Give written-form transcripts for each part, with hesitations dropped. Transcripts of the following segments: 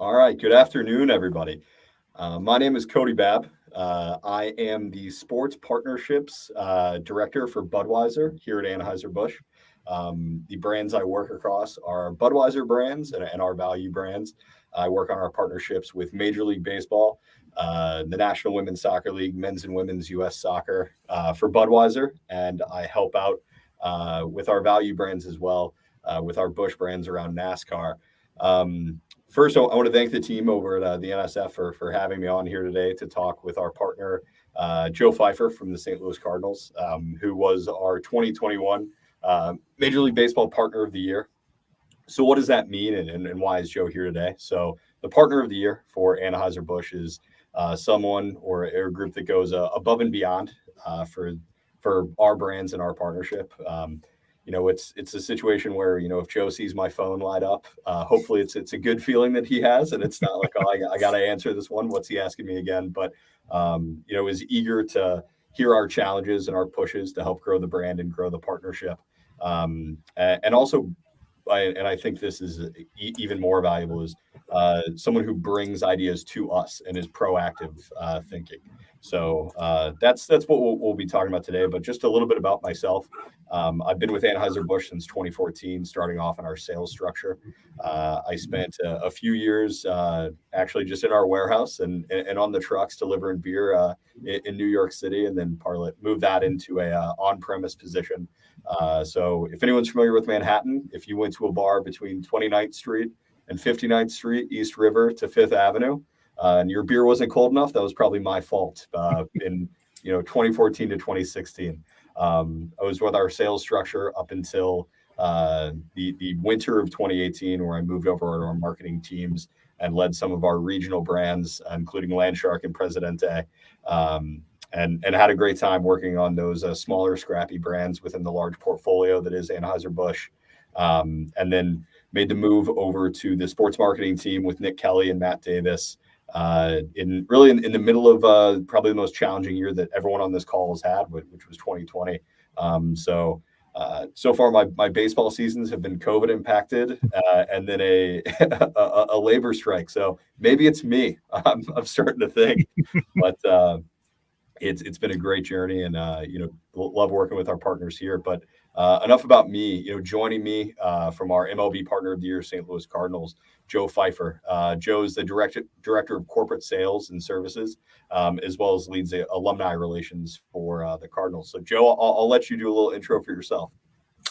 All right. Good afternoon, everybody. My name is Kody Babb. I am the sports partnerships director for Budweiser here at Anheuser-Busch. The brands I work across are Budweiser brands and our value brands. I work on our partnerships with Major League Baseball, the National Women's Soccer League, men's and women's U.S. soccer for Budweiser, and I help out with our value brands as well, with our Busch brands around NASCAR. First, I want to thank the team over at the NSF for having me on here today to talk with our partner, Joe Pfeiffer from the St. Louis Cardinals, who was our 2021 Major League Baseball Partner of the Year. So what does that mean, and why is Joe here today? So the Partner of the Year for Anheuser-Busch is someone or a group that goes above and beyond for our brands and our partnership. It's a situation where, if Joe sees my phone light up, hopefully it's a good feeling that he has, and it's not like, oh, I got to answer this one. What's he asking me again? But, is eager to hear our challenges and our pushes to help grow the brand and grow the partnership. And also, I think this is even more valuable, is someone who brings ideas to us and is proactive thinking. So that's what we'll be talking about today. But just a little bit about myself. I've been with Anheuser-Busch since 2014, starting off in our sales structure. I spent a few years actually just in our warehouse and on the trucks delivering beer in New York City, and then moved that into a on-premise position. So if anyone's familiar with Manhattan, if you went to a bar between 29th Street and 59th Street, East River to 5th Avenue, and your beer wasn't cold enough, that was probably my fault in 2014 to 2016. I was with our sales structure up until the winter of 2018, where I moved over to our marketing teams and led some of our regional brands, including Landshark and Presidente, and had a great time working on those smaller, scrappy brands within the large portfolio that is Anheuser-Busch. And then made the move over to the sports marketing team with Nick Kelly and Matt Davis, in the middle of probably the most challenging year that everyone on this call has had, which was 2020. So far my baseball seasons have been COVID impacted, and then a labor strike. So maybe it's me. I'm starting to think, but it's been a great journey, and love working with our partners here. But enough about me. Joining me from our MLB Partner of the Year, St. Louis Cardinals, Joe Pfeiffer. Joe's the director of corporate sales and services, as well as leads the alumni relations for the Cardinals. So, Joe, I'll let you do a little intro for yourself.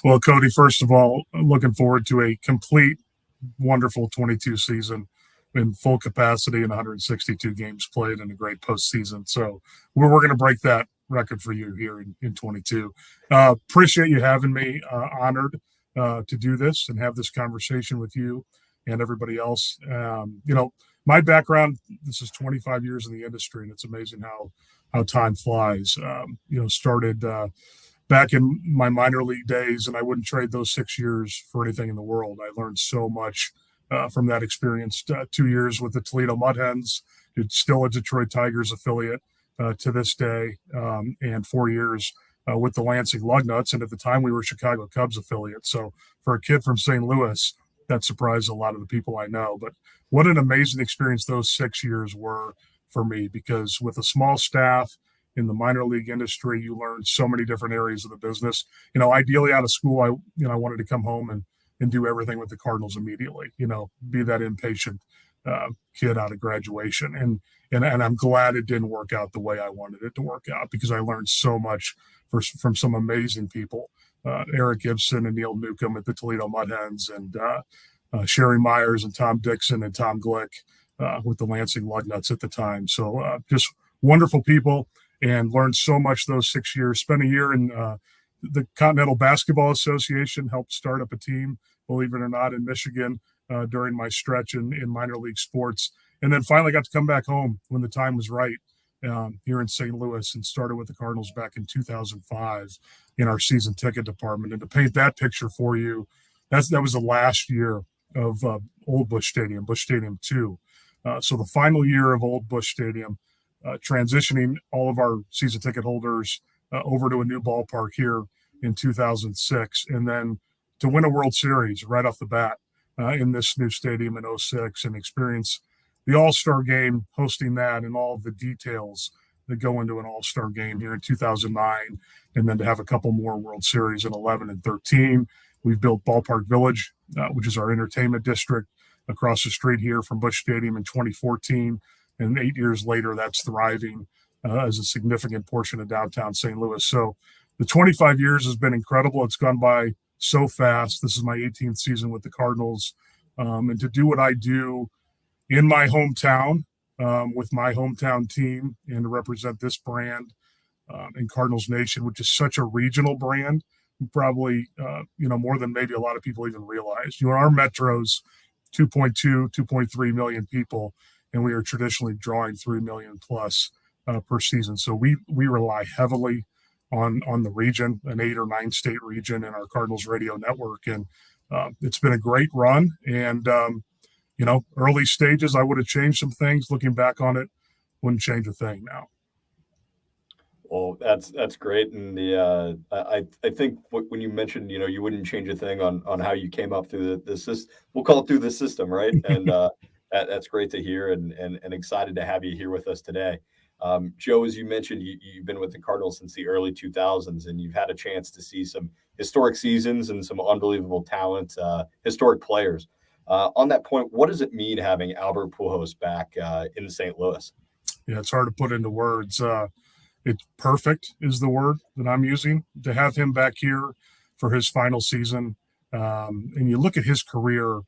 Well, Kody, first of all, looking forward to a complete, wonderful 22 season in full capacity and 162 games played and a great postseason. So we're going to break that record for you here in 22. Appreciate you having me. Honored to do this and have this conversation with you and everybody else. My background, this is 25 years in the industry, and it's amazing how time flies. Started back in my minor league days, and I wouldn't trade those 6 years for anything in the world. I learned so much from that experience. 2 years with the Toledo Mud Hens, it's still a Detroit Tigers affiliate to this day, and 4 years with the Lansing Lugnuts, and at the time we were Chicago Cubs affiliate. So for a kid from St. Louis, that surprised a lot of the people I know. But what an amazing experience those 6 years were for me, because with a small staff in the minor league industry, you learn so many different areas of the business. Ideally out of school, I wanted to come home and do everything with the Cardinals immediately, be that impatient kid out of graduation. And I'm glad it didn't work out the way I wanted it to work out, because I learned so much from some amazing people. Eric Gibson and Neil Newcomb at the Toledo Mud Hens, and Sherry Myers and Tom Dixon and Tom Glick with the Lansing Lugnuts at the time. So just wonderful people, and learned so much those 6 years. Spent a year in the Continental Basketball Association, helped start up a team, believe it or not, in Michigan during my stretch in minor league sports. And then finally got to come back home when the time was right here in St. Louis, and started with the Cardinals back in 2005 in our season ticket department. And to paint that picture for you, that was the last year of Old Busch Stadium 2. So the final year of Old Busch Stadium, transitioning all of our season ticket holders over to a new ballpark here in 2006. And then to win a World Series right off the bat in this new stadium in '06 and experience the All-Star game, hosting that, and all of the details that go into an All-Star game here in 2009, and then to have a couple more World Series in 11 and 13. We've built Ballpark Village, which is our entertainment district across the street here from Busch Stadium in 2014. And 8 years later, that's thriving as a significant portion of downtown St. Louis. So the 25 years has been incredible. It's gone by so fast. This is my 18th season with the Cardinals. And to do what I do in my hometown with my hometown team and to represent this brand in Cardinals Nation, which is such a regional brand, probably, more than maybe a lot of people even realize. Our metro's 2.2, 2.3 million people, and we are traditionally drawing 3 million plus per season. So we rely heavily on the region, an 8 or 9 state region in our Cardinals radio network. And it's been a great run. And, early stages, I would have changed some things. Looking back on it, wouldn't change a thing now. Well, that's great, and I think when you mentioned you wouldn't change a thing on how you came up through the system, we'll call it through the system, right? And that's great to hear, and excited to have you here with us today. Joe, as you mentioned, you've been with the Cardinals since the early 2000s, and you've had a chance to see some historic seasons and some unbelievable talent, historic players. On that point, what does it mean having Albert Pujols back in St. Louis? Yeah, it's hard to put into words. It's perfect is the word that I'm using to have him back here for his final season. And you look at his career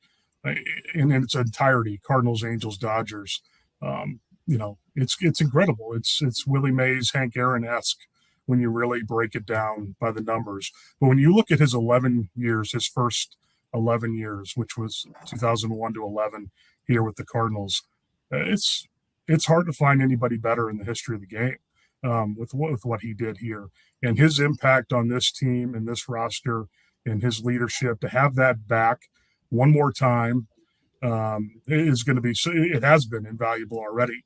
in its entirety, Cardinals, Angels, Dodgers, it's incredible. It's Willie Mays, Hank Aaron-esque when you really break it down by the numbers. But when you look at his 11 years, his first 11 years, which was 2001 to 11 here with the Cardinals, it's hard to find anybody better in the history of the game. With what he did here and his impact on this team and this roster and his leadership, to have that back one more time is going to be, it has been invaluable already.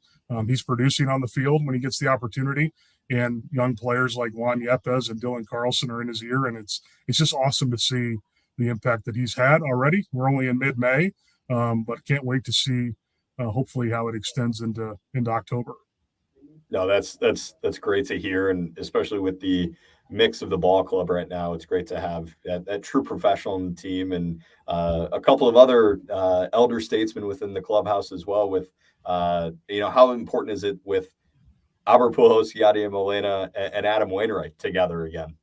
He's producing on the field when he gets the opportunity, and young players like Juan Yepes and Dylan Carlson are in his ear, and it's just awesome to see the impact that he's had already. We're only in mid-May, but can't wait to see hopefully how it extends into October. No, that's great to hear, and especially with the mix of the ball club right now, it's great to have that true professional in the team, and a couple of other elder statesmen within the clubhouse as well. With how important is it with Albert Pujols, Yadier Molina, and Adam Wainwright together again?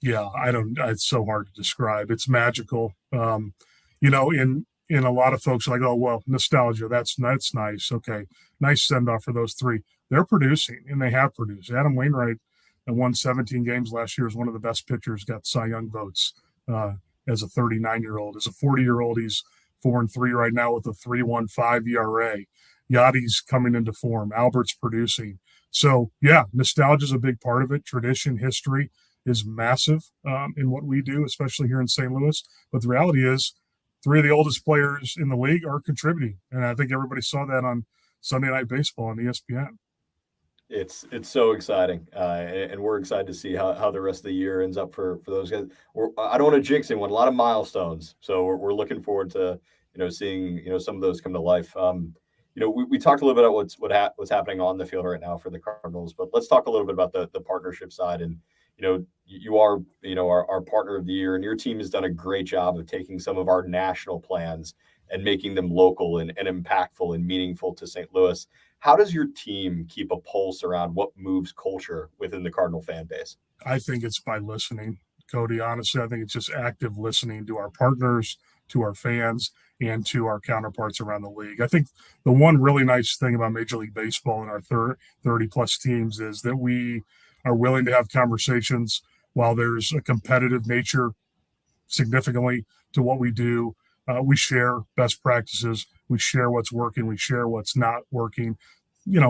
Yeah, it's so hard to describe. It's magical. In a lot of folks are like, oh, well, nostalgia, that's nice. Okay, nice send-off for those three. They're producing, and they have produced. Adam Wainwright won 17 games last year as one of the best pitchers, got Cy Young votes as a 39-year-old. As a 40-year-old, he's 4-3 right now with a 3.15 ERA. Yadi's coming into form. Albert's producing. So, yeah, nostalgia is a big part of it. Tradition, history is massive in what we do, especially here in St. Louis. But the reality is, 3 of the oldest players in the league are contributing. And I think everybody saw that on Sunday Night Baseball on ESPN. It's so exciting, and we're excited to see how the rest of the year ends up for those guys. I don't want to jinx anyone. A lot of milestones, so we're looking forward to seeing some of those come to life. We talked a little bit about what's happening on the field right now for the Cardinals, but let's talk a little bit about the partnership side. And you are our partner of the year, and your team has done a great job of taking some of our national plans and making them local and impactful and meaningful to St. Louis. How does your team keep a pulse around what moves culture within the Cardinal fan base? I think it's by listening, Kody. Honestly, I think it's just active listening to our partners, to our fans, and to our counterparts around the league. I think the one really nice thing about Major League Baseball and our 30-plus teams is that we are willing to have conversations while there's a competitive nature significantly to what we do. We share best practices. We share what's working. We share what's not working.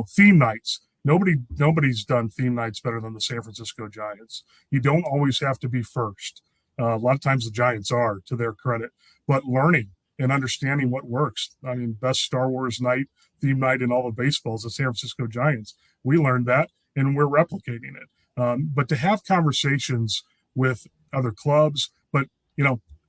Theme nights. Nobody's done theme nights better than the San Francisco Giants. You don't always have to be first. A lot of times the Giants are, to their credit. But learning and understanding what works. I mean, best Star Wars night, theme night in all of baseball is the San Francisco Giants. We learned that, and we're replicating it. But to have conversations with other clubs, but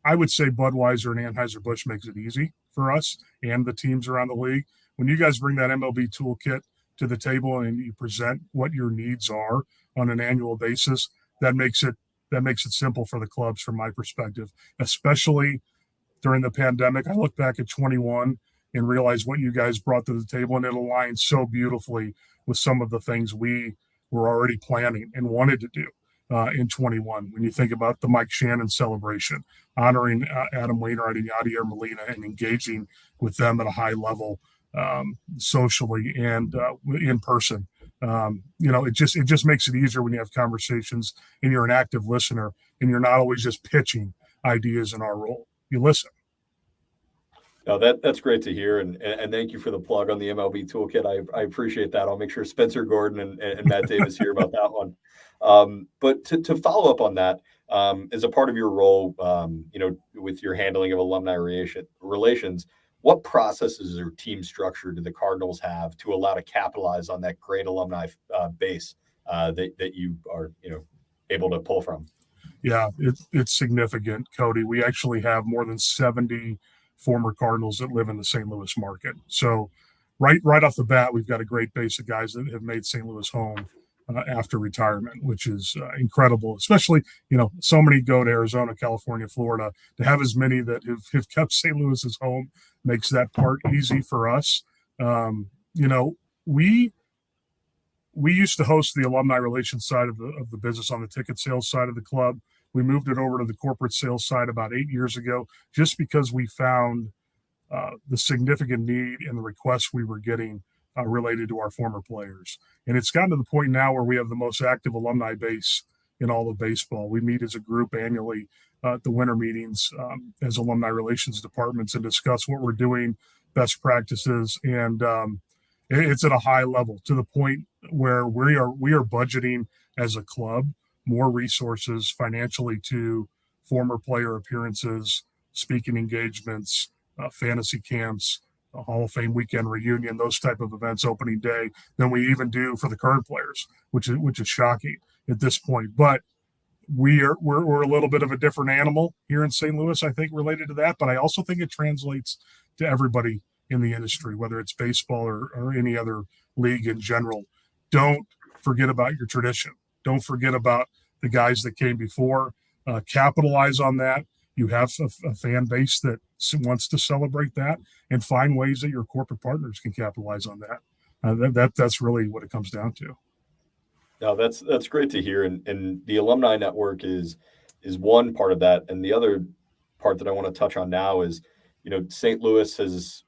I would say Budweiser and Anheuser-Busch makes it easy for us and the teams around the league. When you guys bring that MLB toolkit to the table and you present what your needs are on an annual basis, that makes it simple for the clubs from my perspective, especially during the pandemic. I look back at 21 and realize what you guys brought to the table, and it aligns so beautifully with some of the things we were already planning and wanted to do in 21. When you think about the Mike Shannon celebration, honoring Adam Wainwright and Yadier Molina and engaging with them at a high level, socially and in person. It just makes it easier when you have conversations and you're an active listener and you're not always just pitching ideas in our role. You listen. No, that's great to hear, and thank you for the plug on the MLB toolkit. I appreciate that. I'll make sure Spencer Gordon and Matt Davis hear about that one. But to follow up on that, as a part of your role, with your handling of alumni relations, what processes or team structure do the Cardinals have to allow to capitalize on that great alumni base that you are able to pull from? Yeah, it's significant, Kody. We actually have more than 70 former Cardinals that live in the St. Louis market. So right off the bat, we've got a great base of guys that have made St. Louis home after retirement, which is incredible. Especially, so many go to Arizona, California, Florida. To have as many that have kept St. Louis as home makes that part easy for us. We used to host the alumni relations side of the business on the ticket sales side of the club. We moved it over to the corporate sales side about 8 years ago, just because we found the significant need and the requests we were getting related to our former players. And it's gotten to the point now where we have the most active alumni base in all of baseball. We meet as a group annually at the winter meetings as alumni relations departments and discuss what we're doing, best practices, and it's at a high level to the point where we are budgeting as a club more resources financially to former player appearances, speaking engagements, fantasy camps, a Hall of Fame weekend reunion, those type of events, opening day, than we even do for the current players, which is shocking at this point. But we're a little bit of a different animal here in St. Louis, I think, related to that. But I also think it translates to everybody in the industry, whether it's baseball or any other league in general. Don't forget about your tradition. Don't forget about the guys that came before. Capitalize on that. You have a fan base that wants to celebrate that, and find ways that your corporate partners can capitalize on that. That's really what it comes down to. No, that's great to hear. And the alumni network is one part of that. And the other part that I want to touch on now is, St. Louis has,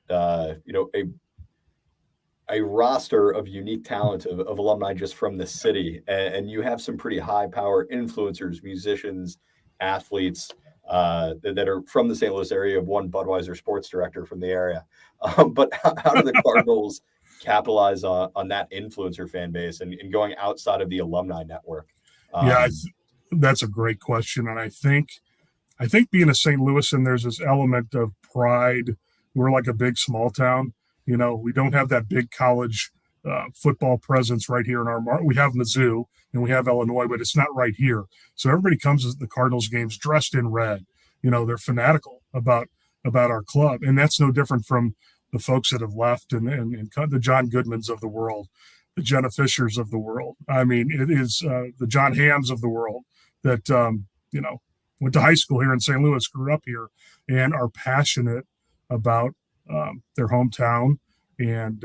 a roster of unique talent of alumni just from the city. And you have some pretty high power influencers, musicians, athletes that are from the St. Louis area. Of one Budweiser sports director from the area. But how do the Cardinals capitalize on that influencer fan base and going outside of the alumni network? That's a great question. And I think being a St. Louisan, there's this element of pride. We're like a big small town. We don't have that big college football presence right here in our market. We have Mizzou and we have Illinois, but it's not right here. So everybody comes to the Cardinals games dressed in red. They're fanatical about our club. And that's no different from the folks that have left and the John Goodmans of the world, the Jenna Fishers of the world. I mean, it is the John Hams of the world that, went to high school here in St. Louis, grew up here, and are passionate about their hometown. And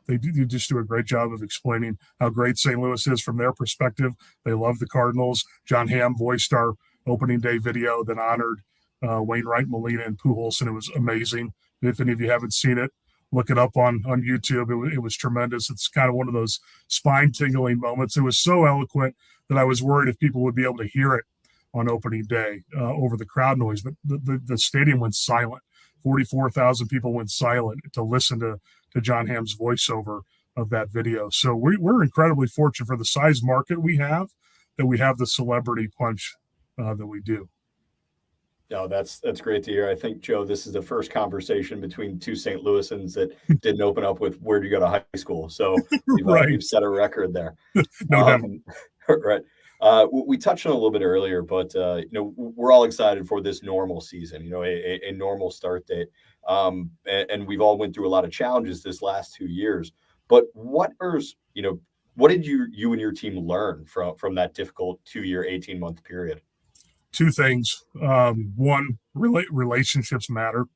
they just do a great job of explaining how great St. Louis is from their perspective. They love the Cardinals. John Hamm voiced our opening day video that honored Wainwright, Molina, and Pujols, and it was amazing. If any of you haven't seen it, look it up on YouTube. It was tremendous. It's kind of one of those spine-tingling moments. It was so eloquent that I was worried if people would be able to hear it on opening day over the crowd noise. But the stadium went silent. 44,000 people went silent to listen to John Hamm's voiceover of that video. So we're incredibly fortunate for the size market we have, that we have the celebrity punch that we do. No, that's great to hear. I think, Joe, this is the first conversation between two St. Louisans that didn't open up with where'd you go to high school. So you've set a record there. No doubt. Right. We touched on a little bit earlier, but we're all excited for this normal season. A normal start date, and we've all went through a lot of challenges this last 2 years. But what did you and your team learn from that difficult 2 year, 18-month period? Two things. One, relationships matter.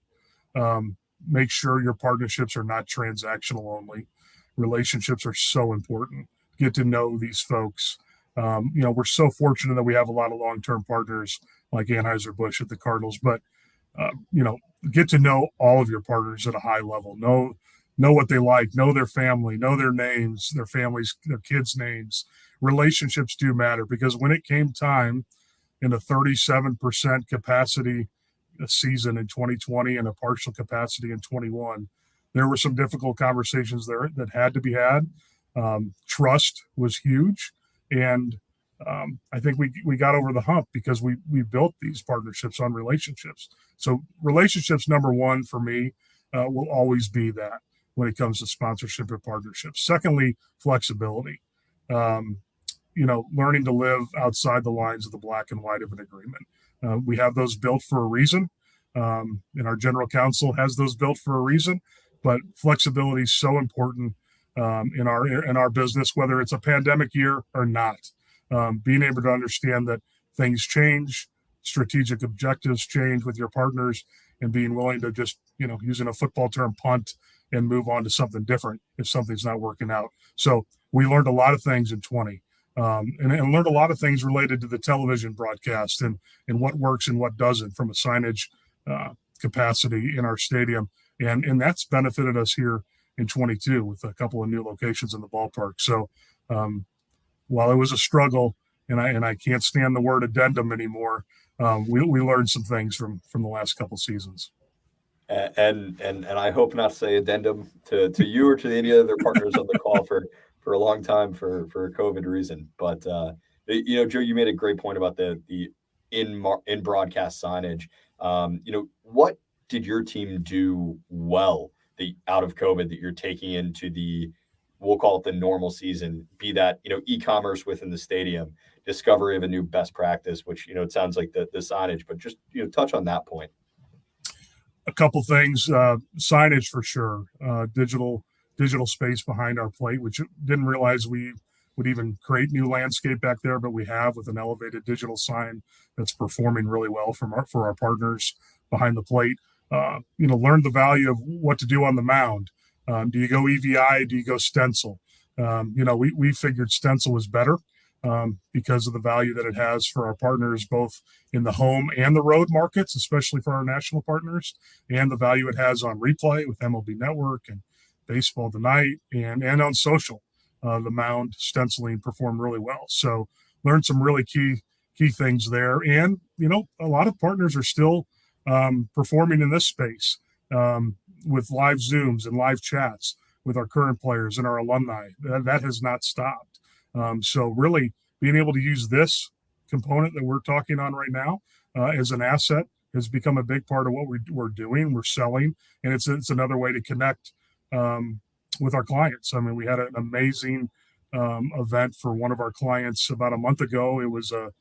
Make sure your partnerships are not transactional only. Relationships are so important. Get to know these folks. We're so fortunate that we have a lot of long-term partners like Anheuser-Busch at the Cardinals, but get to know all of your partners at a high level. Know what they like, know their family, know their names, their families, their kids' names. Relationships do matter, because when it came time in a 37% capacity season in 2020 and a partial capacity in 21, there were some difficult conversations there that had to be had. Trust was huge, and I think we got over the hump because we built these partnerships on relationships. So relationships, number one for me, will always be that when it comes to sponsorship and partnerships. Secondly, flexibility. Learning to live outside the lines of the black and white of an agreement. We have those built for a reason, and our general counsel has those built for a reason. But flexibility is so important in our business, whether it's a pandemic year or not. Being able to understand that things change, strategic objectives change with your partners, and being willing to just, using a football term, punt and move on to something different if something's not working out. So we learned a lot of things in 20. And learned a lot of things related to the television broadcast and what works and what doesn't from a signage capacity in our stadium. And that's benefited us here in 22 with a couple of new locations in the ballpark. So while it was a struggle, and I can't stand the word addendum anymore, we learned some things from the last couple seasons. And I hope not to say addendum to you or to any other partners on the call for a long time for a COVID reason. But Joe, you made a great point about the in broadcast signage. What did your team do well out of COVID that you're taking into we'll call it the normal season, be that, e-commerce within the stadium, discovery of a new best practice, which, it sounds like the signage, but just, touch on that point. A couple things, signage for sure, digital space behind our plate, which didn't realize we would even create new landscape back there, but we have, with an elevated digital sign that's performing really well for our partners behind the plate. Learn the value of what to do on the mound. Do you go EVI? Do you go stencil? We figured stencil was better because of the value that it has for our partners, both in the home and the road markets, especially for our national partners, and the value it has on replay with MLB Network and Baseball Tonight and on social. The mound stenciling performed really well. So learned some really key things there. And, a lot of partners are still performing in this space with live Zooms and live chats with our current players and our alumni. That has not stopped. So really being able to use this component that we're talking on right now as an asset has become a big part of what we're doing. We're selling, and it's another way to connect with our clients. I mean, we had an amazing event for one of our clients about a month ago. It was a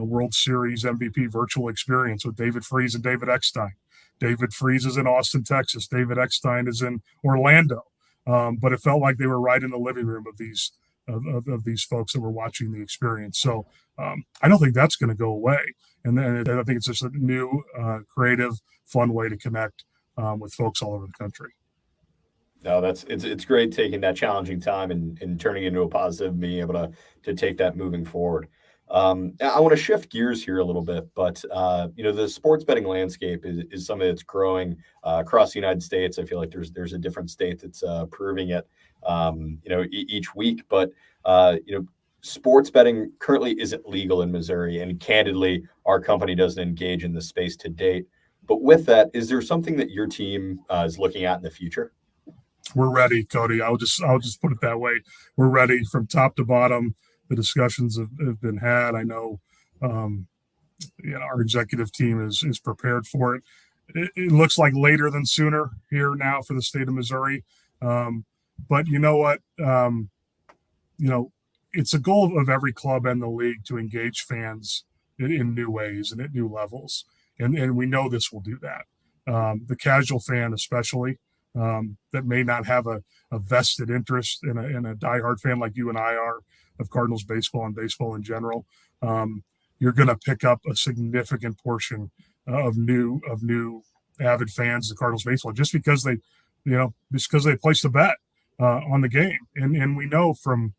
World Series MVP virtual experience with David Freese and David Eckstein. David Freese is in Austin, Texas. David Eckstein is in Orlando. But it felt like they were right in the living room of these folks that were watching the experience. So I don't think that's going to go away. And then I think it's just a new, creative, fun way to connect with folks all over the country. No, it's great taking that challenging time and turning into a positive, being able to take that moving forward. I want to shift gears here a little bit, but the sports betting landscape is something that's growing across the United States. I feel like there's a different state that's proving it, each week. But sports betting currently isn't legal in Missouri, and candidly, our company doesn't engage in the space to date. But with that, is there something that your team is looking at in the future? We're ready, Kody. I'll just put it that way. We're ready from top to bottom. The discussions have been had. I know our executive team is prepared for it. It looks like later than sooner here now for the state of Missouri. But you know what? it's a goal of every club and the league to engage fans in new ways and at new levels. And we know this will do that. The casual fan, especially, that may not have a vested interest in a diehard fan like you and I are of Cardinals baseball and baseball in general, you're going to pick up a significant portion of new avid fans of Cardinals baseball just because they placed a bet on the game, and we know from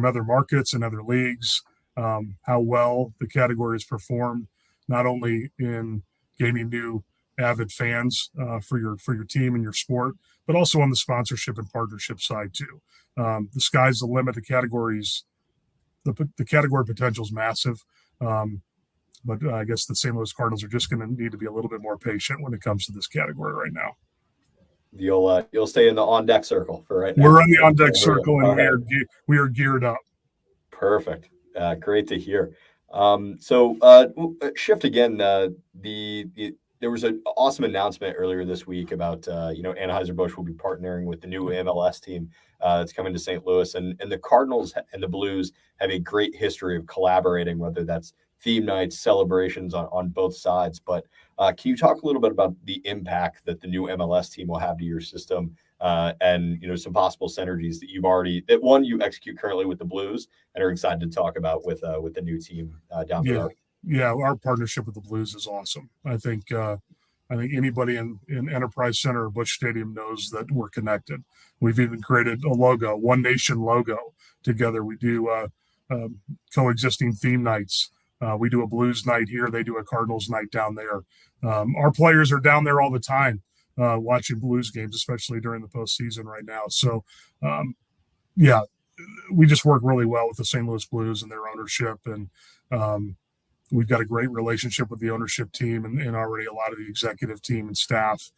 other markets and other leagues how well the category has performed, not only in gaining new avid fans for your team and your sport, but also on the sponsorship and partnership side too. The sky's the limit. The category potential is massive, but I guess the St. Louis Cardinals are just going to need to be a little bit more patient when it comes to this category right now. You'll stay in the on deck circle for right now. We're on the on deck circle, and we are geared up. Perfect. Great to hear. Shift again. There was an awesome announcement earlier this week about Anheuser-Busch will be partnering with the new MLS team that's coming to St. Louis, and the Cardinals and the Blues have a great history of collaborating, whether that's theme nights, celebrations on both sides. But can you talk a little bit about the impact that the new MLS team will have to your system, and some possible synergies that you execute currently with the Blues and are excited to talk about with the new team down the road? Yeah, our partnership with the Blues is awesome. I think anybody in Enterprise Center or Busch Stadium knows that we're connected. We've even created a logo, One Nation logo, together. We do coexisting theme nights. We do a Blues night here. They do a Cardinals night down there. Our players are down there all the time watching Blues games, especially during the postseason right now. So, we just work really well with the St. Louis Blues and their ownership, and we've got a great relationship with the ownership team and already a lot of the executive team and staff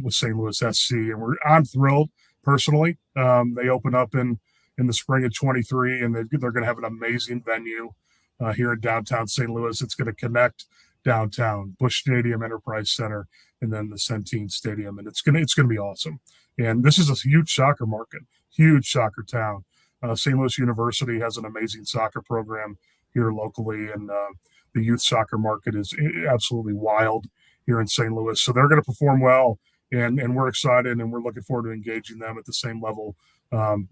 with St. Louis SC. And I'm thrilled personally. They open up in the spring of 23, and they're going to have an amazing venue here in downtown St. Louis. It's going to connect downtown, Busch Stadium, Enterprise Center, and then the Centene Stadium. And it's going to be awesome. And this is a huge soccer market, huge soccer town. St. Louis University has an amazing soccer program here locally, and the youth soccer market is absolutely wild here in St. Louis. So they're going to perform well, and we're excited, and we're looking forward to engaging them at the same level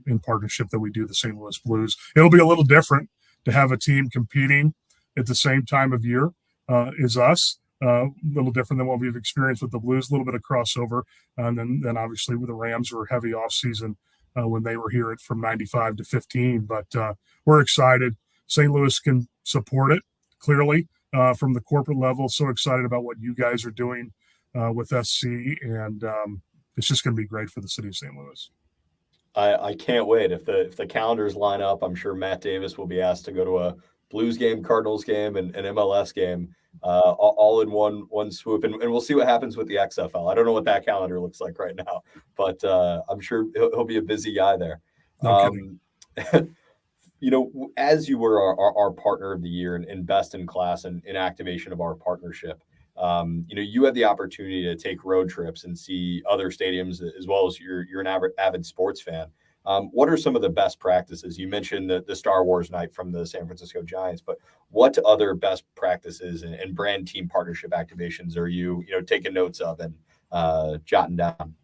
in partnership that we do the St. Louis Blues. It'll be a little different to have a team competing at the same time of year as us. A little different than what we've experienced with the Blues, a little bit of crossover. And then obviously with the Rams were heavy off season when they were here from 95 to 15. But we're excited. St. Louis can support it clearly from the corporate level. So excited about what you guys are doing with SC. And it's just going to be great for the city of St. Louis. I can't wait. If the calendars line up, I'm sure Matt Davis will be asked to go to a Blues game, Cardinals game, and an MLS game, all in one swoop. And we'll see what happens with the XFL. I don't know what that calendar looks like right now, but I'm sure he'll be a busy guy there. As you were our partner of the year and best in class and in activation of our partnership, you had the opportunity to take road trips and see other stadiums, as well as you're an avid sports fan. What are some of the best practices? You mentioned the Star Wars night from the San Francisco Giants, but what other best practices and brand team partnership activations are you taking notes of and jotting down?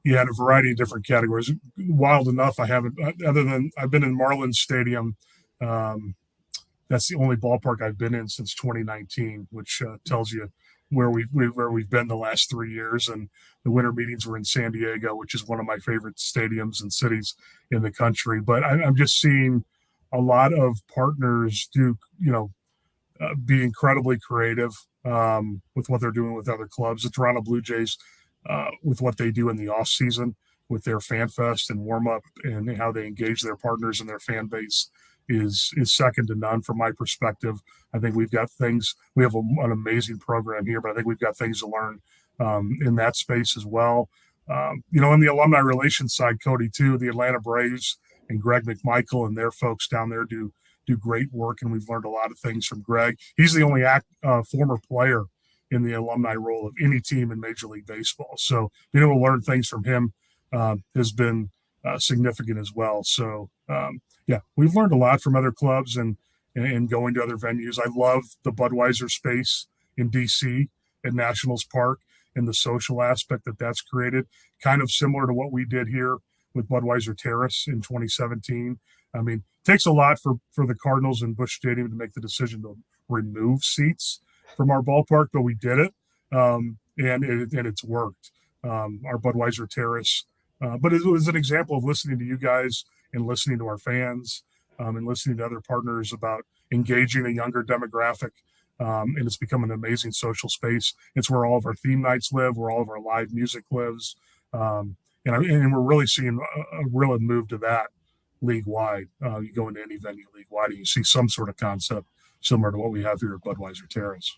Yeah, in a variety of different categories. Wild enough, I haven't, other than I've been in Marlins Stadium. That's the only ballpark I've been in since 2019, which tells you where we've been the last 3 years. And the winter meetings were in San Diego, which is one of my favorite stadiums and cities in the country. But I'm just seeing a lot of partners be incredibly creative with what they're doing with other clubs. The Toronto Blue Jays, with what they do in the off season with their fan fest and warm up and how they engage their partners and their fan base is second to none from my perspective. I think we have an amazing program here, but I think we've got things to learn in that space as well. In the alumni relations side, Kody too, the Atlanta Braves and Greg McMichael and their folks down there do great work. And we've learned a lot of things from Greg. He's the only former player in the alumni role of any team in Major League Baseball. So being able to learn things from him has been significant as well. So Yeah, we've learned a lot from other clubs and going to other venues. I love the Budweiser space in DC at Nationals Park and the social aspect that's created, kind of similar to what we did here with Budweiser Terrace in 2017. I mean, it takes a lot for the Cardinals and Busch Stadium to make the decision to remove seats from our ballpark, but we did it, and it's worked. Our Budweiser Terrace, but it was an example of listening to you guys and listening to our fans, and listening to other partners about engaging a younger demographic. And it's become an amazing social space. It's where all of our theme nights live, where all of our live music lives. And we're really seeing a real move to that league wide. You go into any venue league wide and you see some sort of concept similar to what we have here at Budweiser Terrace.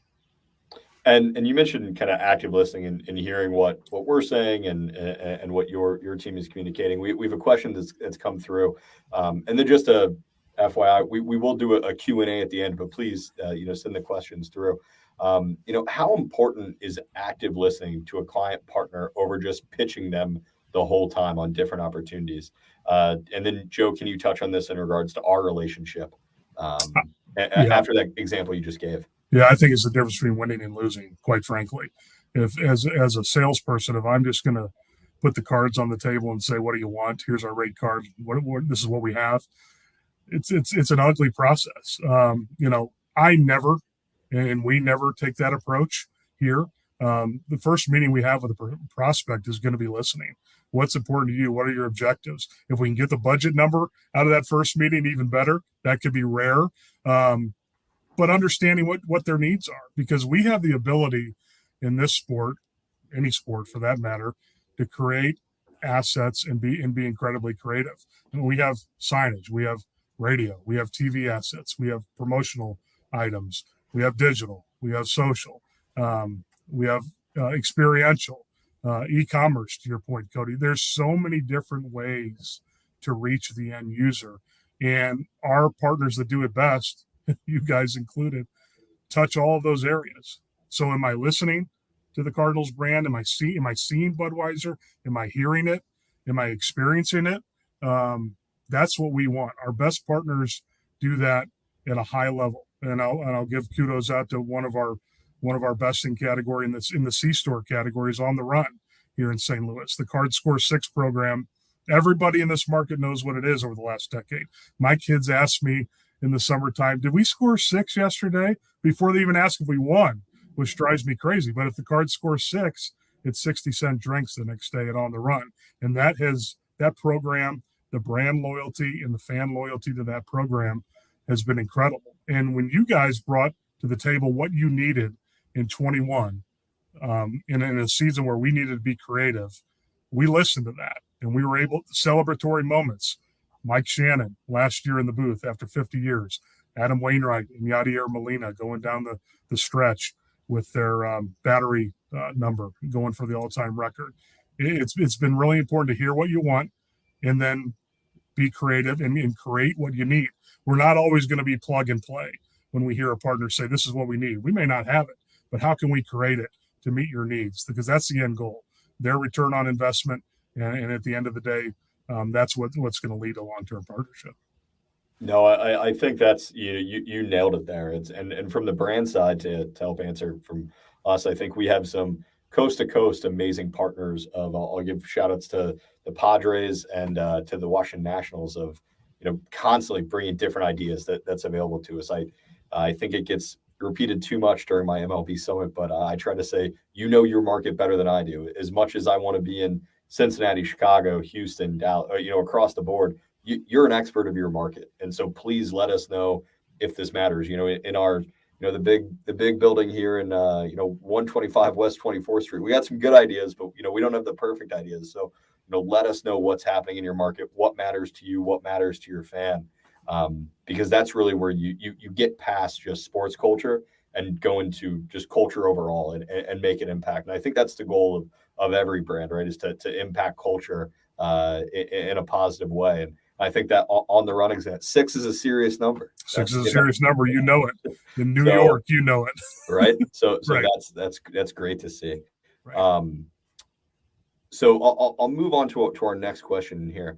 And you mentioned kind of active listening and hearing what we're saying and what your team is communicating. We have a question that's come through, and then just a FYI, we will do a Q&A at the end, but please send the questions through. How important is active listening to a client partner over just pitching them the whole time on different opportunities? And then Joe, can you touch on this in regards to our relationship after that example you just gave? Yeah, I think it's the difference between winning and losing, quite frankly. If as a salesperson, if I'm just going to put the cards on the table and say, what do you want? Here's our rate card. This is what we have. It's an ugly process. I never, and we never take that approach here. The first meeting we have with a prospect is going to be listening. What's important to you? What are your objectives? If we can get the budget number out of that first meeting, even better. That could be rare. But understanding what their needs are, because we have the ability in this sport, any sport for that matter, to create assets and be incredibly creative. And we have signage, we have radio, we have TV assets, we have promotional items, we have digital, we have social, we have experiential, e-commerce, to your point, Kody. There's so many different ways to reach the end user. And our partners that do it best, you guys included, touch all of those areas. So am I listening to the Cardinals brand? Am I seeing Budweiser? Am I hearing it? Am I experiencing it? That's what we want. Our best partners do that at a high level. And I'll give kudos out to one of our best in category in the C-store category is On the Run here in St. Louis. The Card Score 6 program. Everybody in this market knows what it is over the last decade. My kids ask me in the summertime, did we score 6 yesterday? Before they even ask if we won, which drives me crazy. But if the Card scores 6, it's 60-cent drinks the next day at On the Run. And that program, the brand loyalty and the fan loyalty to that program has been incredible. And when you guys brought to the table what you needed in 21, in a season where we needed to be creative, we listened to that. And we were able to celebratory moments. Mike Shannon last year in the booth after 50 years, Adam Wainwright and Yadier Molina going down the stretch with their battery number going for the all-time record. It's been really important to hear what you want and then be creative and create what you need. We're not always going to be plug and play when we hear a partner say, this is what we need. We may not have it, but how can we create it to meet your needs? Because that's the end goal, their return on investment. And at the end of the day, that's what's going to lead to long-term partnership. No, I think that's you nailed it there. And from the brand side to help answer from us, I think we have some coast to coast amazing partners. I'll give shout outs to the Padres and to the Washington Nationals of constantly bringing different ideas that's available to us. I think it gets repeated too much during my MLB summit, but I try to say your market better than I do. As much as I want to be in Cincinnati, Chicago, Houston, Dallas, across the board, you're an expert of your market. And so please let us know if this matters. In our, the big building here in, 125 West 24th Street, we got some good ideas, but, we don't have the perfect ideas. So, let us know what's happening in your market, what matters to you, what matters to your fan, because that's really where you get past just sports culture and go into just culture overall and make an impact. And I think that's the goal of every brand, right, is to impact culture in a positive way. And I think that On the Run example, 6 is a serious number. 6 is a serious number. You know it. In New York, you know it. Right. So right. That's great to see. Right. So I'll move on to our next question here.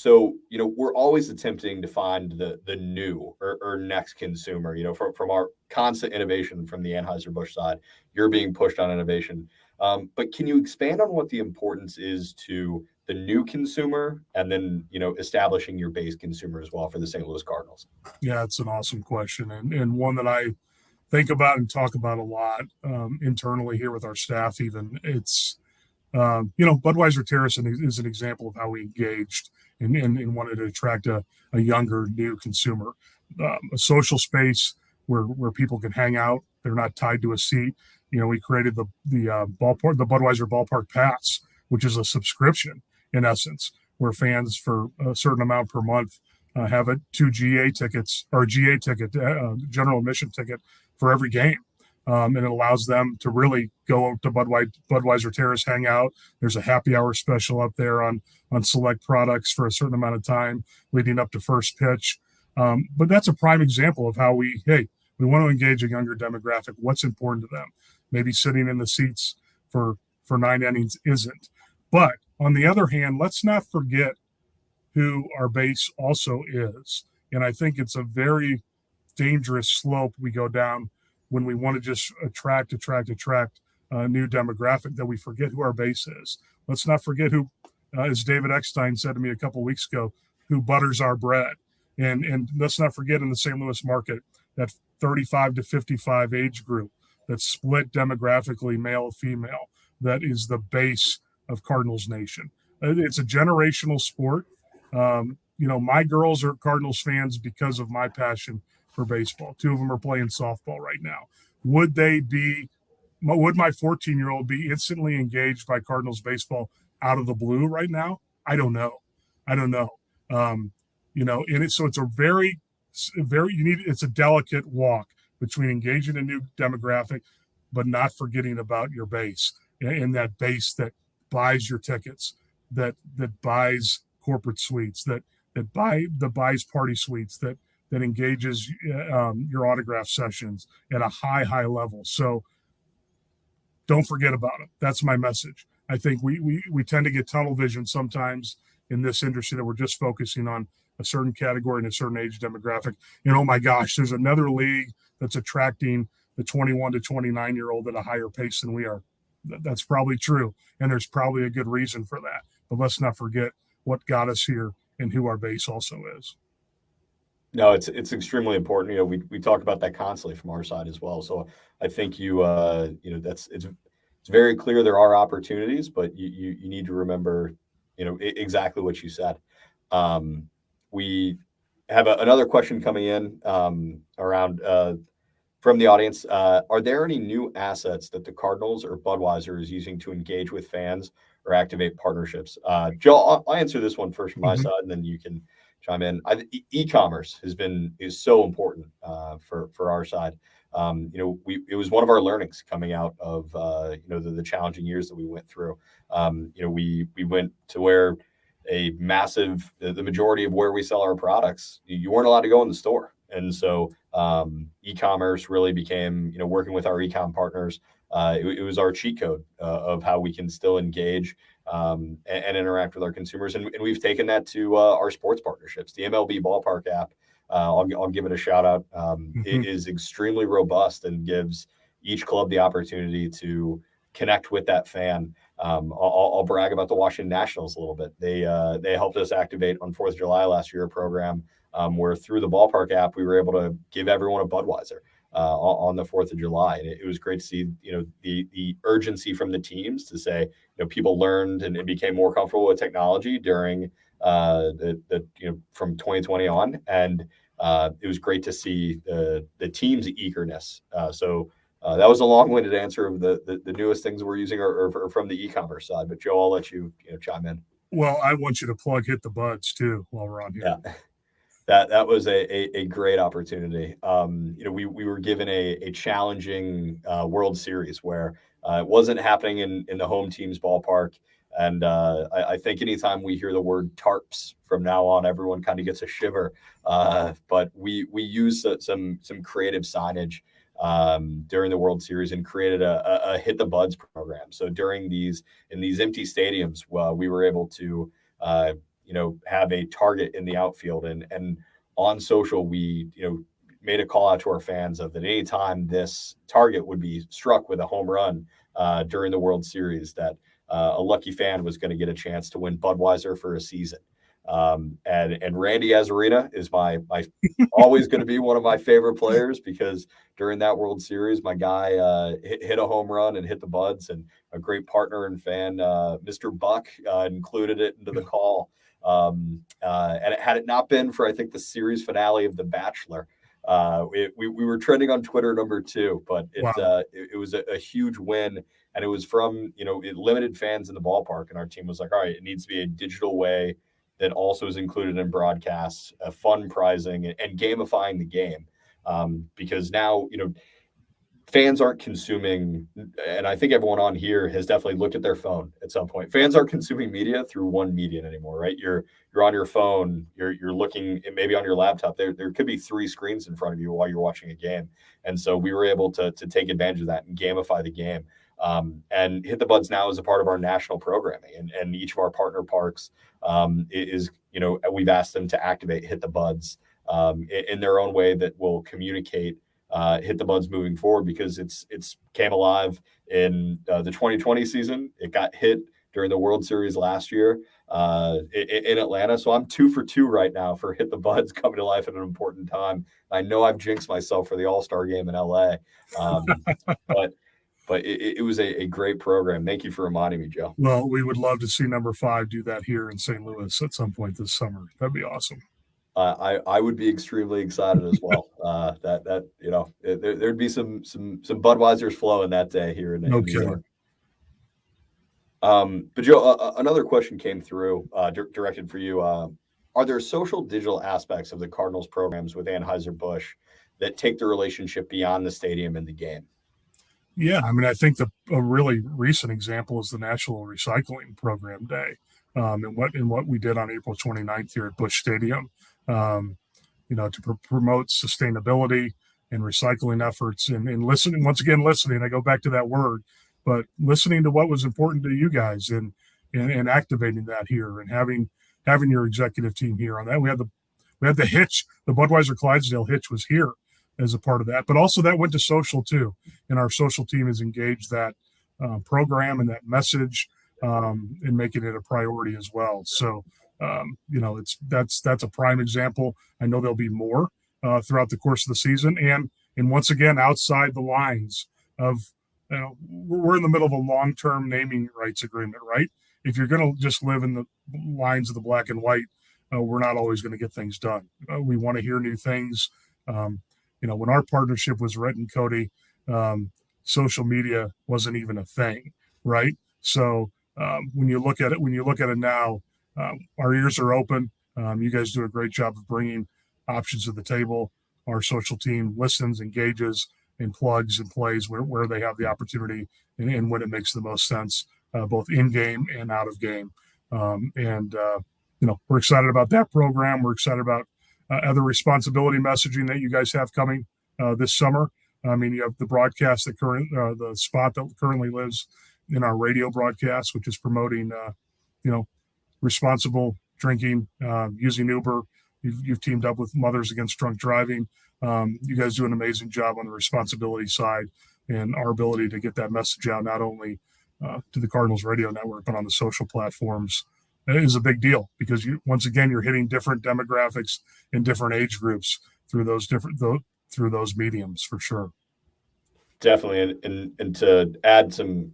So, we're always attempting to find the new or next consumer, from our constant innovation from the Anheuser-Busch side. You're being pushed on innovation. But can you expand on what the importance is to the new consumer and then, establishing your base consumer as well for the St. Louis Cardinals? Yeah, it's an awesome question, and one that I think about and talk about a lot internally here with our staff. Even it's Budweiser Terrace is an example of how we engaged and wanted to attract a younger, new consumer, a social space where people can hang out. They're not tied to a seat. We created the Budweiser Ballpark Pass, which is a subscription in essence, where fans for a certain amount per month have two GA tickets or a GA ticket, general admission ticket for every game. And it allows them to really go to Budweiser Terrace, hang out. There's a happy hour special up there on select products for a certain amount of time leading up to first pitch. But that's a prime example of how we want to engage a younger demographic. What's important to them? Maybe sitting in the seats for 9 innings isn't. But on the other hand, let's not forget who our base also is. And I think it's a very dangerous slope we go down when we want to just attract a new demographic, that we forget who our base is. Let's not forget who, as David Eckstein said to me a couple of weeks ago, who butters our bread. And let's not forget, in the St. Louis market, that 35 to 55 age group that's split demographically, male, female, that is the base of Cardinals Nation. It's a generational sport. My girls are Cardinals fans because of my passion for baseball. 2 of them are playing softball right now. Would my 14-year-old be instantly engaged by Cardinals baseball out of the blue right now? I don't know. And so it's it's a delicate walk between engaging a new demographic, but not forgetting about your base, and that base that buys your tickets, that buys corporate suites, that buys party suites, that engages your autograph sessions at a high level. So don't forget about them. That's my message. I think we tend to get tunnel vision sometimes in this industry, that we're just focusing on a certain category and a certain age demographic. Oh my gosh, there's another league that's attracting the 21 to 29-year-old at a higher pace than we are. That's probably true, and there's probably a good reason for that. But let's not forget what got us here and who our base also is. No, it's extremely important. We talk about that constantly from our side as well. So I think it's very clear there are opportunities, but you need to remember, exactly what you said. We have another question coming in around from the audience. Are there any new assets that the Cardinals or Budweiser is using to engage with fans or activate partnerships? Joe, I'll answer this one first from my side, and then you can chime in. E-commerce is so important for our side. It was one of our learnings coming out of the challenging years that we went through. We went to where the majority of where we sell our products, you weren't allowed to go in the store. And so e-commerce really became, working with our e-com partners, it was our cheat code of how we can still engage and interact with our consumers. And we've taken that to our sports partnerships. The MLB Ballpark app, I'll give it a shout out. It is extremely robust and gives each club the opportunity to connect with that fan. I'll brag about the Washington Nationals a little bit. They helped us activate on 4th of July last year a program where through the Ballpark app, we were able to give everyone a Budweiser on the 4th of July. And it was great to see, the urgency from the teams to say, people learned and became more comfortable with technology during from 2020 on. And it was great to see the team's eagerness. So that was a long-winded answer of the newest things we're using or from the e-commerce side. But Joe, I'll let you chime in. Well, I want you to plug Hit the Buds too while we're on here. Yeah. That was a great opportunity. We were given a challenging World Series where it wasn't happening in the home team's ballpark. And I think anytime we hear the word tarps from now on, everyone kind of gets a shiver. But we used some creative signage during the World Series and created a Hit the Buds program. So in these empty stadiums, we were able to have a target in the outfield. And on social, we, made a call out to our fans of that anytime this target would be struck with a home run during the World Series, that a lucky fan was going to get a chance to win Budweiser for a season. And Randy Azarina is my always going to be one of my favorite players, because during that World Series, my guy hit a home run and hit the buds, and a great partner and fan, Mr. Buck, included it into the call. And had it not been for, I think, the series finale of The Bachelor, we were trending on Twitter #2, but it was a huge win. And it was from, limited fans in the ballpark. And our team was like, all right, it needs to be a digital way that also is included in broadcasts, fun prizing, and gamifying the game. Because now, fans aren't consuming, and I think everyone on here has definitely looked at their phone at some point. Fans aren't consuming media through one medium anymore, right? You're on your phone, you're looking, maybe on your laptop. There could be 3 screens in front of you while you're watching a game. And so we were able to take advantage of that and gamify the game. And Hit the Buds now is a part of our national programming, and each of our partner parks is, we've asked them to activate Hit the Buds in their own way that will communicate Hit the Buds moving forward, because it's came alive in the 2020 season. It got hit during the World Series last year in Atlanta. So I'm 2 for 2 right now for Hit the Buds coming to life at an important time. I know I've jinxed myself for the All-Star game in LA, but it was a great program. Thank you for reminding me, Joe. Well, we would love to see number 5 do that here in St. Louis at some point this summer. That'd be awesome. I would be extremely excited as well. There'd be some Budweisers flowing that day here in New York. But Joe, another question came through directed for you. Are there social digital aspects of the Cardinals programs with Anheuser-Busch that take the relationship beyond the stadium and the game? Yeah, I mean, I think a really recent example is the National Recycling Program Day, and what we did on April 29th here at Busch Stadium, to promote sustainability and recycling efforts, and listening. Once again, listening. I go back to that word, but listening to what was important to you guys, and activating that here, and having your executive team here on that. We had the hitch, the Budweiser Clydesdale hitch was here as a part of that, but also that went to social too, and our social team has engaged that program and that message in making it a priority as well. So that's a prime example. I know there'll be more throughout the course of the season, and once again, outside the lines of, we're in the middle of a long-term naming rights agreement, right? If you're going to just live in the lines of the black and white, we're not always going to get things done. We want to hear new things. When our partnership was written, Kody, social media wasn't even a thing, right? So when you look at it now, our ears are open. You guys do a great job of bringing options to the table. Our social team listens, engages, and plugs and plays where they have the opportunity, and when it makes the most sense, both in game and out of game. We're excited about that program. We're excited about other responsibility messaging that you guys have coming this summer. I mean, you have the broadcast the spot that currently lives in our radio broadcast, which is promoting, responsible drinking, using Uber. You've teamed up with Mothers Against Drunk Driving. You guys do an amazing job on the responsibility side, and our ability to get that message out, not only to the Cardinals radio network, but on the social platforms, is a big deal, because once again, you're hitting different demographics and different age groups through those mediums, for sure. Definitely. And to add some,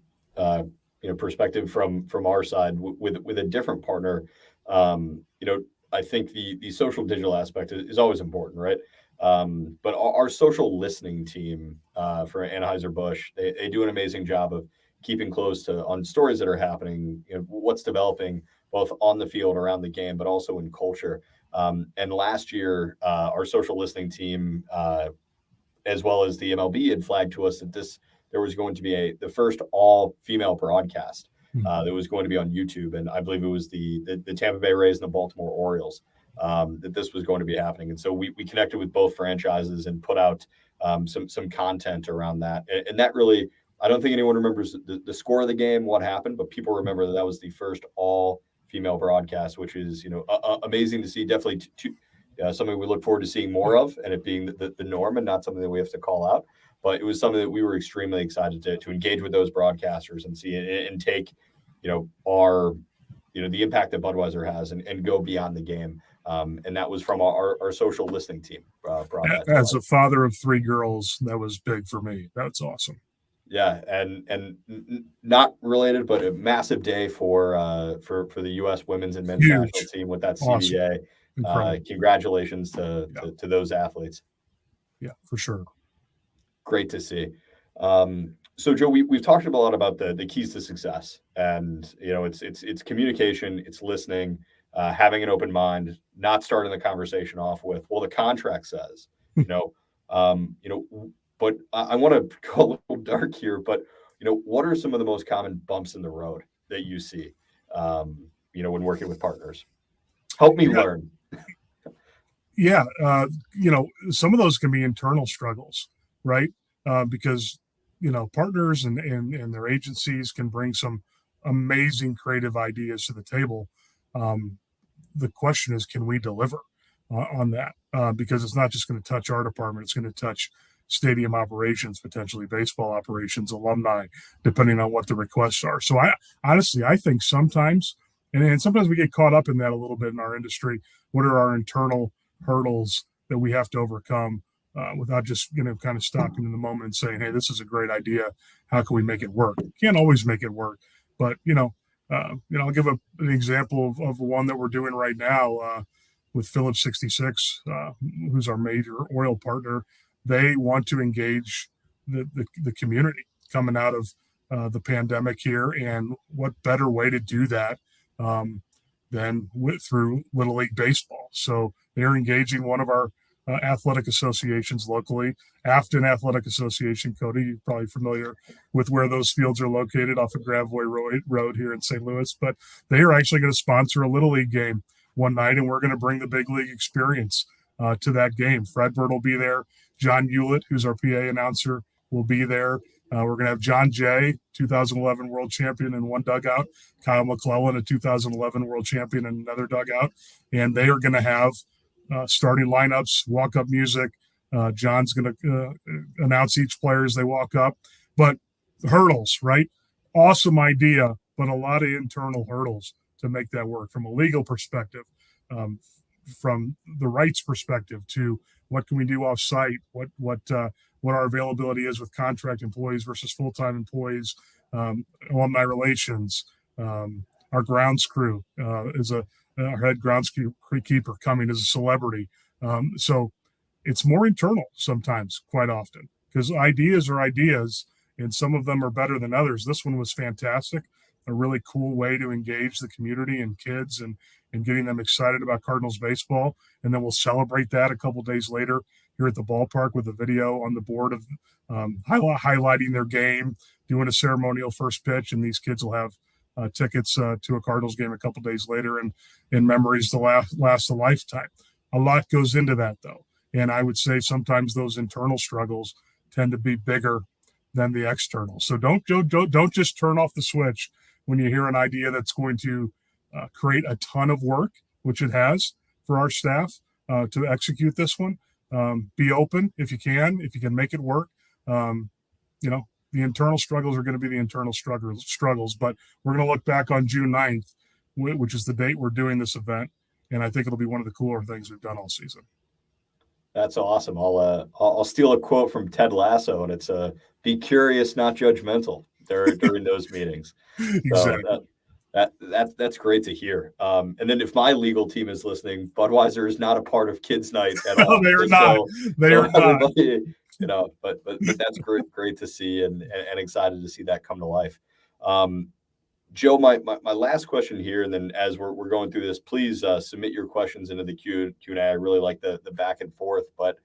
perspective from our side with a different partner, I think the social digital aspect is always important, right? But our social listening team for Anheuser-Busch, they do an amazing job of keeping close on stories that are happening, what's developing both on the field, around the game, but also in culture. And last year, our social listening team, as well as the MLB, had flagged to us that there was going to be the first all-female broadcast that was going to be on YouTube, and I believe it was the Tampa Bay Rays and the Baltimore Orioles, that this was going to be happening. And so we connected with both franchises and put out some content around that. And that really, I don't think anyone remembers the score of the game, what happened, but people remember that was the first all-female female broadcast, which is, amazing to see. Definitely something we look forward to seeing more of, and it being the norm and not something that we have to call out. But it was something that we were extremely excited to engage with those broadcasters and see and take, our, the impact that Budweiser has and go beyond the game. And that was from our social listening team. As a father of 3 girls, that was big for me. That's awesome. Yeah, and not related, but a massive day for the U.S. women's and men's national team with that CBA. Awesome. Congratulations to those athletes. Yeah, for sure. Great to see. So Joe, we've talked a lot about the keys to success, and it's communication, it's listening, having an open mind, not starting the conversation off with, well, the contract says, But I want to go a little dark here. But what are some of the most common bumps in the road that you see, when working with partners? Help me learn. Yeah, some of those can be internal struggles, right? Because partners and their agencies can bring some amazing creative ideas to the table. The question is, can we deliver on that? Because it's not just going to touch our department; it's going to touch stadium operations, potentially baseball operations, alumni, depending on what the requests are. So I think sometimes, and sometimes we get caught up in that a little bit in our industry. What are our internal hurdles that we have to overcome without just, kind of stopping in the moment and saying, hey, this is a great idea. How can we make it work? Can't always make it work, but, I'll give an example of one that we're doing right now with Phillips 66, who's our major oil partner. They want to engage the community coming out of the pandemic here. And what better way to do that than through Little League Baseball? So they're engaging one of our athletic associations locally, Afton Athletic Association. Kody, you're probably familiar with where those fields are located off of Gravois Road here in St. Louis. But they are actually going to sponsor a Little League game one night, and we're going to bring the big league experience to that game. Fred Bird will be there. John Hewlett, who's our PA announcer, will be there. We're going to have John Jay, 2011 world champion, in one dugout. Kyle McClellan, a 2011 world champion, in another dugout. And they are going to have starting lineups, walk-up music. John's going to announce each player as they walk up. But hurdles, right? Awesome idea, but a lot of internal hurdles to make that work from a legal perspective, from the rights perspective, to what can we do off-site, what our availability is with contract employees versus full-time employees, alumni relations. Our grounds crew is our head groundskeeper coming as a celebrity. So it's more internal sometimes, quite often, because ideas are ideas, and some of them are better than others. This one was fantastic, a really cool way to engage the community and kids and getting them excited about Cardinals baseball. And then we'll celebrate that a couple days later here at the ballpark with a video on the board of highlighting their game, doing a ceremonial first pitch, and these kids will have tickets to a Cardinals game a couple days later, and memories to last a lifetime. A lot goes into that, though. And I would say sometimes those internal struggles tend to be bigger than the external. So don't just turn off the switch when you hear an idea that's going to create a ton of work, which it has for our staff to execute this one. Be open if you can make it work. The internal struggles are going to be the internal struggles, but we're going to look back on June 9th, which is the date we're doing this event, and I think it'll be one of the cooler things we've done all season. That's awesome. I'll steal a quote from Ted Lasso, and it's "Be curious, not judgmental." During those meetings. Exactly. So that's great to hear. And then if my legal team is listening, Budweiser is not a part of Kids Night at all. No, they're not. They're not. But that's great to see and excited to see that come to life. Joe, my last question here, and then as we're going through this, please submit your questions into the Q&A. I really like the back and forth, but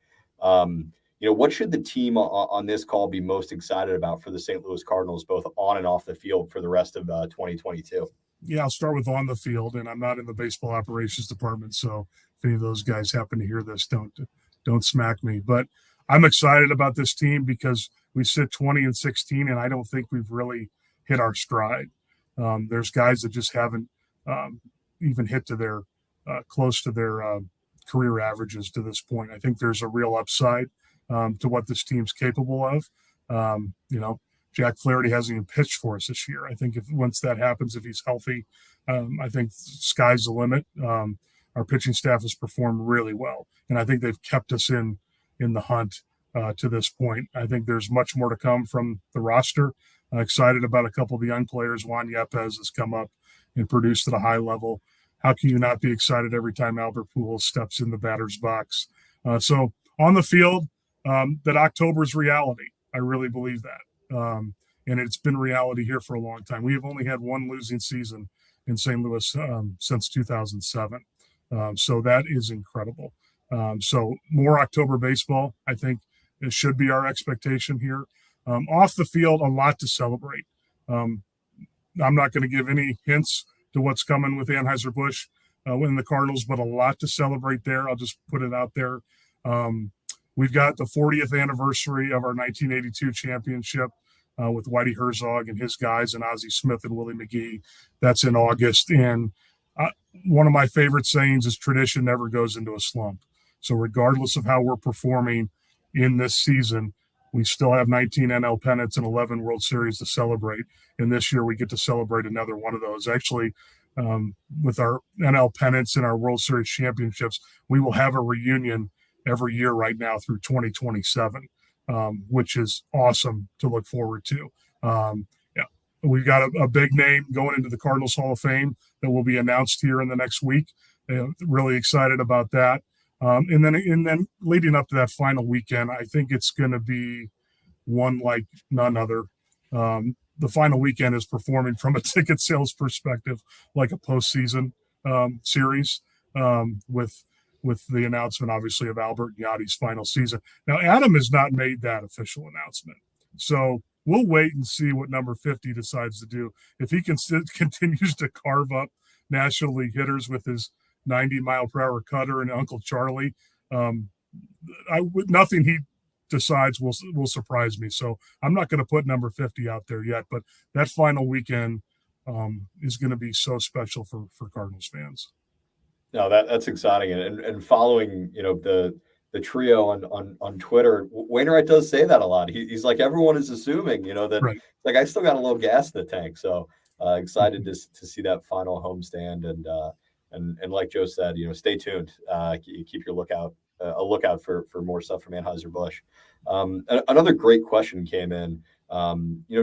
what should the team on this call be most excited about for the St. Louis Cardinals, both on and off the field, for the rest of 2022? Yeah, I'll start with on the field, and I'm not in the baseball operations department, so if any of those guys happen to hear this, don't smack me. But I'm excited about this team because we sit 20-16, and I don't think we've really hit our stride. There's guys that just haven't even hit to their close to their career averages to this point. I think there's a real upside to what this team's capable of. Jack Flaherty hasn't even pitched for us this year. I think if once that happens, if he's healthy, I think sky's the limit. Our pitching staff has performed really well, and I think they've kept us in the hunt to this point. I think there's much more to come from the roster. Excited about a couple of the young players. Juan Yepes has come up and produced at a high level. How can you not be excited every time Albert Pujols steps in the batter's box? So on the field, that October's reality. I really believe that. And it's been reality here for a long time. We have only had one losing season in St. Louis since 2007. So that is incredible. So more October baseball, I think it should be our expectation here. Off the field, a lot to celebrate. I'm not going to give any hints to what's coming with Anheuser-Busch winning the Cardinals, but a lot to celebrate there. I'll just put it out there. We've got the 40th anniversary of our 1982 championship with Whitey Herzog and his guys and Ozzie Smith and Willie McGee. That's in August. And one of my favorite sayings is tradition never goes into a slump. So regardless of how we're performing in this season, we still have 19 NL pennants and 11 World Series to celebrate. And this year we get to celebrate another one of those. Actually, with our NL pennants and our World Series championships, we will have a reunion every year right now through 2027, which is awesome to look forward to. We've got a big name going into the Cardinals Hall of Fame that will be announced here in the next week. Really excited about that. And then leading up to that final weekend, I think it's going to be one like none other. The final weekend is performing from a ticket sales perspective like a postseason series with the announcement, obviously, of Albert and Yadi's final season. Now, Adam has not made that official announcement. So we'll wait and see what number 50 decides to do. If he continues to carve up National League hitters with his 90-mile-per-hour cutter and Uncle Charlie, nothing he decides will surprise me. So I'm not going to put number 50 out there yet, but that final weekend is going to be so special for Cardinals fans. No, that's exciting, and following the trio on Twitter, Wainwright does say that a lot. He's like, everyone is assuming that right. Like I still got a little gas in the tank, so excited to see that final homestand, and like Joe said, stay tuned, keep your a lookout for more stuff from Anheuser-Busch. Another great question came in.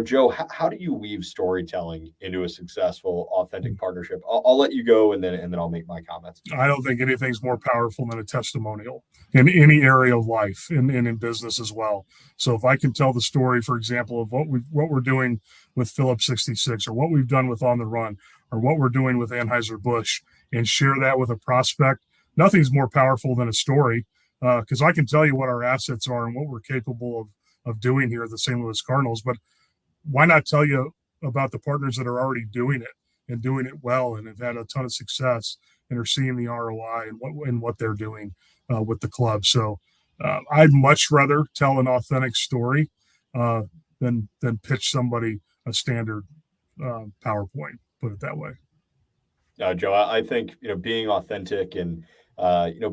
Joe, how do you weave storytelling into a successful, authentic partnership? I'll let you go, and then I'll make my comments. I don't think anything's more powerful than a testimonial in any area of life and in business as well. So if I can tell the story, for example, of what we're doing with Phillips 66, or what we've done with On the Run, or what we're doing with Anheuser-Busch, and share that with a prospect, nothing's more powerful than a story, because I can tell you what our assets are and what we're capable of doing here at the St. Louis Cardinals, but why not tell you about the partners that are already doing it and doing it well and have had a ton of success and are seeing the ROI and what they're doing with the club. So I'd much rather tell an authentic story than pitch somebody a standard PowerPoint, put it that way. Joe, I think, being authentic and,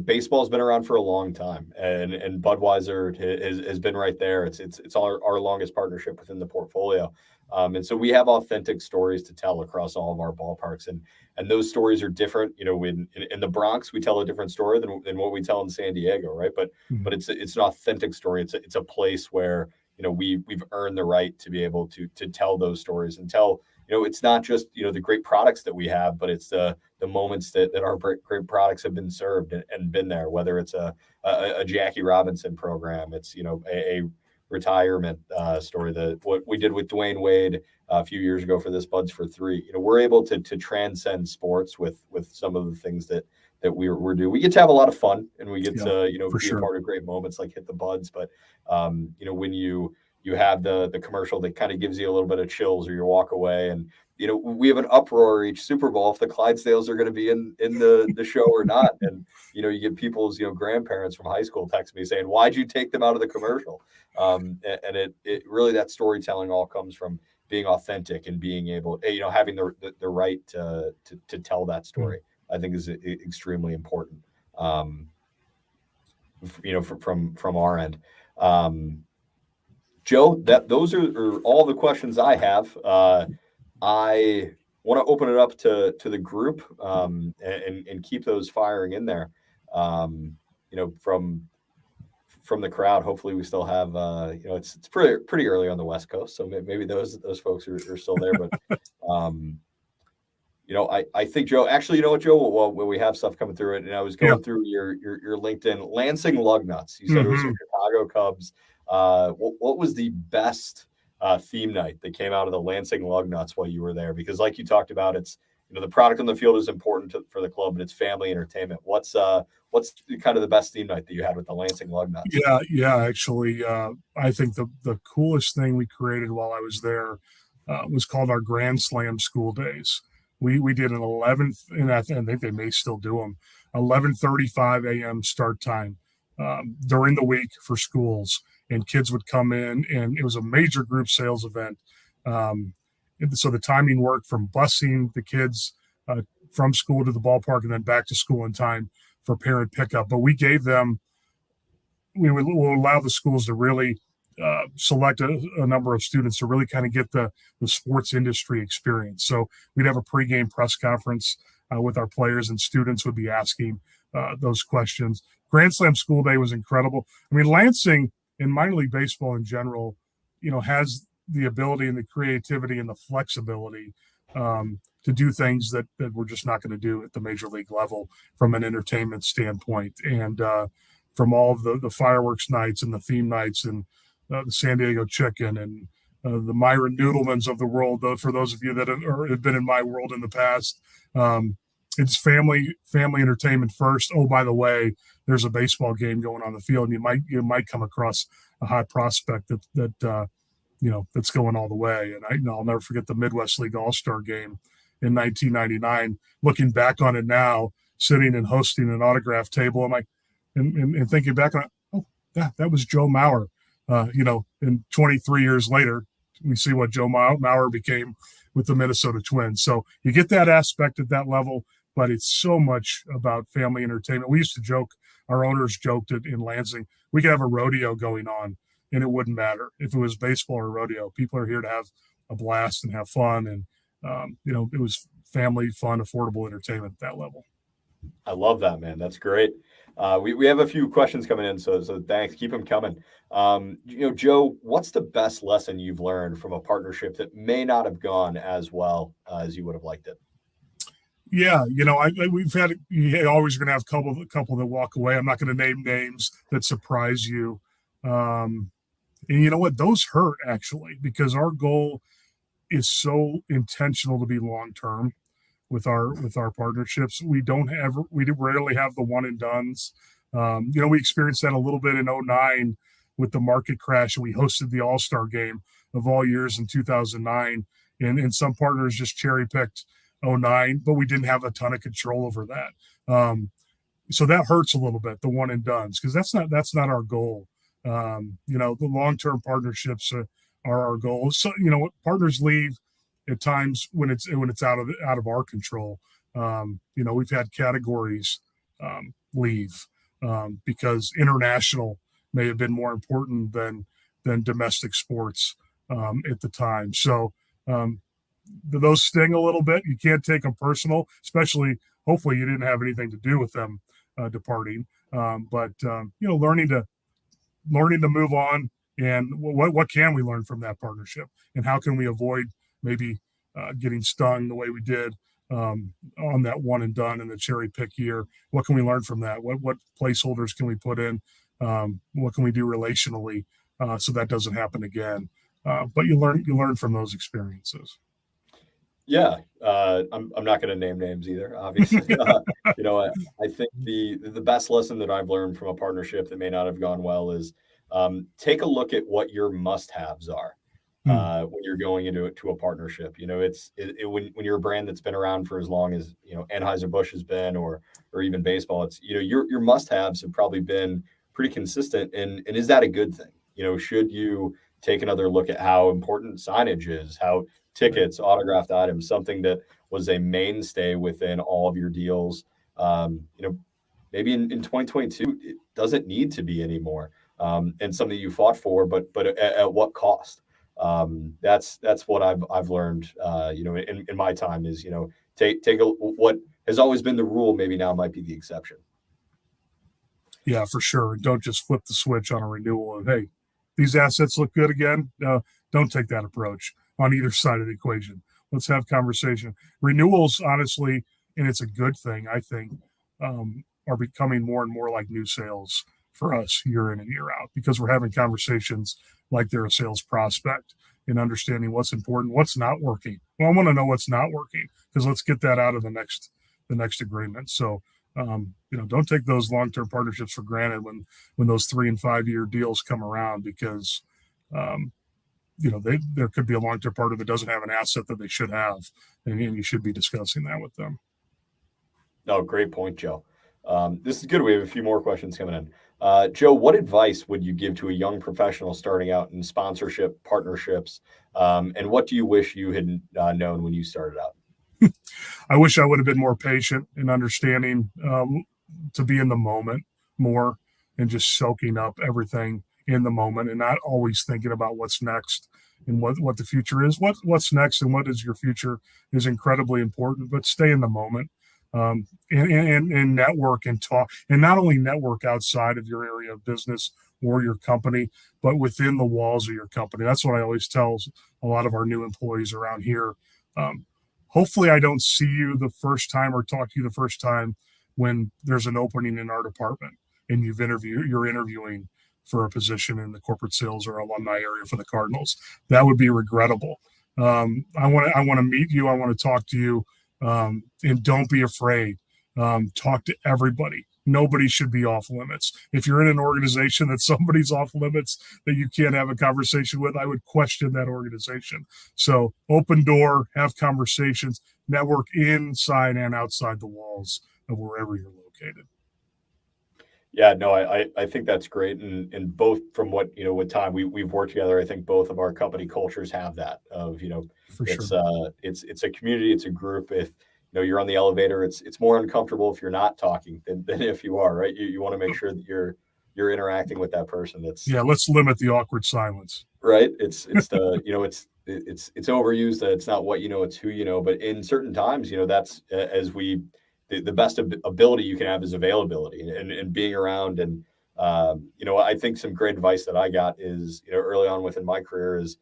baseball's been around for a long time, and Budweiser has been right there. It's our longest partnership within the portfolio. And so we have authentic stories to tell across all of our ballparks, and those stories are different. In the Bronx, we tell a different story than what we tell in San Diego, right? But it's an authentic story. It's a place where we've earned the right to be able to tell those stories and tell. It's not just the great products that we have, but it's the moments that our great products have been served and been there. Whether it's a Jackie Robinson program, it's a retirement story, what we did with Dwayne Wade a few years ago for this Buds for Three. We're able to transcend sports with some of the things that we're doing. We get to have a lot of fun, and we get to be a part of great moments like Hit the Buds. But when you have the commercial that kind of gives you a little bit of chills, or you walk away, and we have an uproar each Super Bowl if the Clydesdales are going to be in the show or not. And you get people's grandparents from high school text me saying, "Why'd you take them out of the commercial?" And it really, that storytelling all comes from being authentic and being able, having the right to tell that story. I think is extremely important. From our end. Joe, those are all the questions I have. I want to open it up to the group, and keep those firing in there. From the crowd. Hopefully, we still have. It's pretty early on the West Coast, so maybe those folks are still there. But I think, Joe. Actually, you know what, Joe? Well, we have stuff coming through it, and I was going through your LinkedIn. Lansing Lugnuts. You said it was the Chicago Cubs. What was the best theme night that came out of the Lansing Lugnuts while you were there? Because, like you talked about, it's the product on the field is important for the club, but it's family entertainment. What's kind of the best theme night that you had with the Lansing Lugnuts? Yeah. Actually, I think the coolest thing we created while I was there was called our Grand Slam School Days. We did an 11th, and I think they may still do them, 11:35 a.m. start time during the week for schools, and kids would come in, and it was a major group sales event. So the timing worked from busing the kids from school to the ballpark and then back to school in time for parent pickup. But we'll allow the schools to really select a number of students to really kind of get the sports industry experience. So we'd have a pregame press conference with our players, and students would be asking those questions. Grand Slam School Day was incredible. I mean, Lansing and minor league baseball in general, has the ability and the creativity and the flexibility to do things that we're just not going to do at the major league level from an entertainment standpoint. And from all of the fireworks nights and the theme nights and the San Diego Chicken and the Myron Noodlemans of the world, for those of you that have been in my world in the past, it's family entertainment first. Oh, by the way, there's a baseball game going on the field, and you might come across a hot prospect that that's going all the way. And I'll never forget the Midwest League All-Star game in 1999. Looking back on it now, sitting and hosting an autograph table, and thinking back on, that was Joe Mauer. And 23 years later, we see what Joe Mauer became with the Minnesota Twins. So you get that aspect at that level, but it's so much about family entertainment. We used to joke, our owners joked it in Lansing, we could have a rodeo going on and it wouldn't matter if it was baseball or rodeo. People are here to have a blast and have fun. And, it was family, fun, affordable entertainment at that level. I love that, man. That's great. We have a few questions coming in, so thanks. Keep them coming. Joe, what's the best lesson you've learned from a partnership that may not have gone as well as you would have liked it? Yeah, we've had, you're always going to have a couple that walk away. I'm not going to name names that surprise you. And you know what? Those hurt, actually, because our goal is so intentional to be long-term with our partnerships. We rarely have the one and dones. We experienced that a little bit in 2009 with the market crash, and we hosted the All-Star game of all years in 2009. And some partners just cherry picked 2009, but we didn't have a ton of control over that. So that hurts a little bit, the one and dones, because that's not our goal. The long-term partnerships are our goal. So, partners leave at times when it's out of our control. We've had categories leave because international may have been more important than domestic sports at the time. So those sting a little bit. You can't take them personal, especially hopefully you didn't have anything to do with them departing. But learning to move on, and what can we learn from that partnership, and how can we avoid maybe getting stung the way we did on that one and done in the cherry pick year? What can we learn from that? What placeholders can we put in? What can we do relationally so that doesn't happen again? But you learn from those experiences. Yeah, I'm not going to name names either, obviously. I think the best lesson that I've learned from a partnership that may not have gone well is take a look at what your must-haves are when you're going into a partnership. When you're a brand that's been around for as long as Anheuser-Busch has been, or even baseball, it's your must-haves have probably been pretty consistent. And is that a good thing? Should you take another look at how important signage is, how tickets, autographed items, something that was a mainstay within all of your deals. Maybe in 2022, it doesn't need to be anymore, and something you fought for, but at what cost? That's what I've learned, in my time is, take what has always been the rule, maybe now might be the exception. Yeah, for sure. Don't just flip the switch on a renewal of, hey, these assets look good again. Don't take that approach on either side of the equation. Let's have conversation. Renewals, honestly, and it's a good thing, I think, are becoming more and more like new sales for us year in and year out because we're having conversations like they're a sales prospect and understanding what's important, what's not working. Well, I want to know what's not working because let's get that out of the next agreement. So don't take those long-term partnerships for granted when those 3 and 5 year deals come around because there could be a long-term partner that doesn't have an asset that they should have, and you should be discussing that with them. Oh, great point, Joe. This is good. We have a few more questions coming in. Joe, what advice would you give to a young professional starting out in sponsorship partnerships? And what do you wish you had known when you started out? I wish I would have been more patient and understanding to be in the moment more and just soaking up everything in the moment and not always thinking about what's next and what the future is. What's next and what is your future is incredibly important, but stay in the moment and network and talk, and not only network outside of your area of business or your company, but within the walls of your company. That's what I always tell a lot of our new employees around here. Hopefully I don't see you the first time or talk to you the first time when there's an opening in our department and you're interviewing for a position in the corporate sales or alumni area for the Cardinals. That would be regrettable. I want to meet you. I want to talk to you, and don't be afraid. Talk to everybody. Nobody should be off limits. If you're in an organization that somebody's off limits that you can't have a conversation with, I would question that organization. So open door, have conversations, network inside and outside the walls of wherever you're located. Yeah, no, I think that's great. And both from what, with time we've worked together, I think both of our company cultures have that of, For it's, sure. it's a community, it's a group. If, you're on the elevator, it's more uncomfortable if you're not talking than if you are, right? You want to make sure that you're interacting with that person. Let's limit the awkward silence. Right. It's the, it's overused that it's not what you know, it's who you know. But in certain times, that's the best ability you can have is availability and being around. And, I think some great advice that I got is, early on within my career is